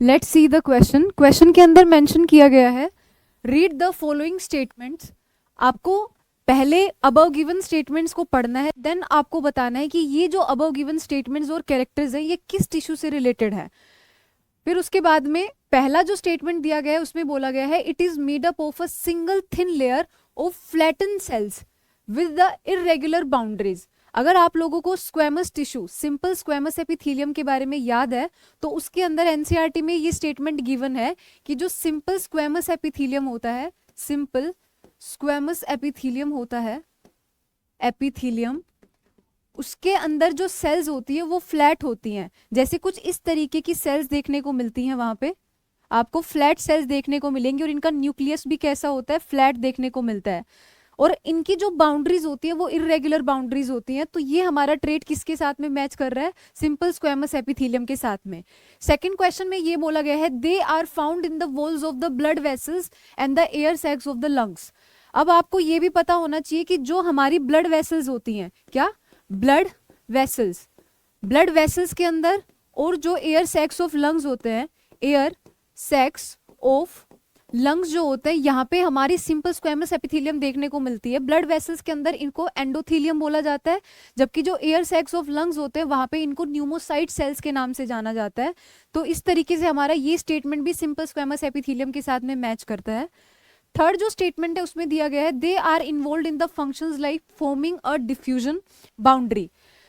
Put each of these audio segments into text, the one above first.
Let's see the question. Question के अंदर mention किया गया है, रीड द फॉलोइंग स्टेटमेंट्स। आपको पहले अबव गिवन स्टेटमेंट्स को पढ़ना है, देन आपको बताना है कि ये जो अबव गिवन स्टेटमेंट्स और कैरेक्टर्स हैं ये किस टिश्यू से रिलेटेड है। फिर उसके बाद में पहला जो स्टेटमेंट दिया गया है उसमें बोला गया है it is made up of a single thin layer of flatten cells with the irregular boundaries. अगर आप लोगों को squamous tissue, simple squamous epithelium के बारे में याद है तो उसके अंदर एनसीईआरटी में ये स्टेटमेंट गिवन है कि जो सिंपल स्क्वेमस एपिथेलियम होता है, सिंपल स्क्वेमस एपिथेलियम होता है, एपिथेलियम, उसके अंदर जो सेल्स होती है वो फ्लैट होती हैं। जैसे कुछ इस तरीके की सेल्स देखने को मिलती हैं, वहां पे आपको फ्लैट सेल्स देखने को मिलेंगी और इनका न्यूक्लियस भी कैसा होता है, फ्लैट देखने को मिलता है। और इनकी जो बाउंड्रीज होती है वो इरेगुलर बाउंड्रीज होती हैं। तो ये हमारा ट्रेट किसके साथ में मैच कर रहा है, सिंपल स्क्वेमस एपिथेलियम के साथ में। सेकंड क्वेश्चन में ये बोला गया है they are found in the walls of the blood vessels and the air sacs of the lungs. अब आपको ये भी पता होना चाहिए कि जो हमारी ब्लड वेसल्स होती हैं, क्या ब्लड वेसल्स, ब्लड वेसल्स के अंदर और जो एयर सैक्स ऑफ लंग्स होते हैं, एयर सैक्स ऑफ लंग्स जो होते हैं, यहाँ पे हमारी सिंपल स्क्वेमस एपिथेलियम देखने को मिलती है। ब्लड वेसल्स के अंदर इनको एंडोथेलियम बोला जाता है, जबकि जो एयर सैक्स ऑफ लंग्स होते हैं वहां पे इनको न्यूमोसाइट सेल्स के नाम से जाना जाता है। तो इस तरीके से हमारा ये स्टेटमेंट भी सिंपल स्क्वेमस एपिथेलियम के साथ में मैच करता है। थर्ड जो स्टेटमेंट है उसमें दिया गया है they are involved in the functions like forming a diffusion boundary.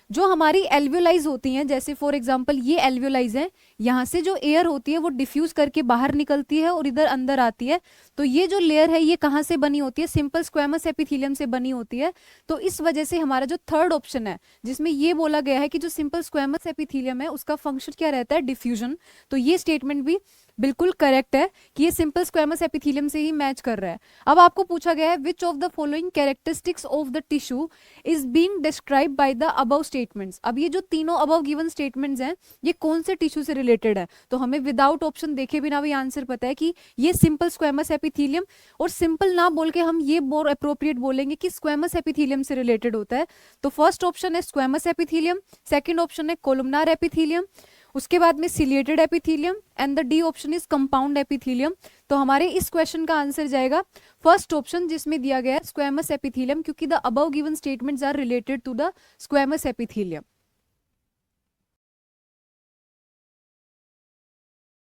जो हमारी एल्वियोलाइज होती हैं, जैसे फॉर एग्जांपल ये एल्वियोलाइज है, यहाँ से जो एयर होती है वो डिफ्यूज करके बाहर निकलती है और इधर अंदर आती है। तो ये जो लेयर है ये कहाँ से बनी होती है, सिंपल स्क्वेमस एपिथेलियम से बनी होती है। तो इस वजह से हमारा जो थर्ड ऑप्शन है जिसमें ये बोला गया है कि जो सिंपल स्क्वेमस एपिथेलियम है उसका फंक्शन क्या रहता है, डिफ्यूजन, तो ये स्टेटमेंट भी बिल्कुल करेक्ट है कि ये सिंपल स्क्वेमस एपिथेलियम से ही मैच कर रहा है। अब आपको पूछा गया है which of the following characteristics of the tissue is being describe by the above statements. अब ये जो तीनों अबव गिवन स्टेटमेंट्स हैं ये कौन से टिश्यू से रिलेटेड है, तो हमें विदाउट ऑप्शन देखे बिना भी आंसर पता है कि ये सिंपल स्क्वेमस एपिथेलियम, और सिंपल ना बोल के हम ये मोर अप्रोप्रिएट बोलेंगे कि स्क्वेमस एपिथेलियम से रिलेटेड होता है। तो फर्स्ट ऑप्शन है स्क्वेमस एपिथेलियम, सेकंड ऑप्शन है कोलुमनार एपिथेलियम, उसके बाद में ciliated epithelium and the D option is compound epithelium. तो हमारे इस क्वेश्चन का आंसर जाएगा फर्स्ट ऑप्शन जिसमें दिया गया है स्क्वेमस एपिथेलियम, क्योंकि the above given statements are related to the squamous epithelium.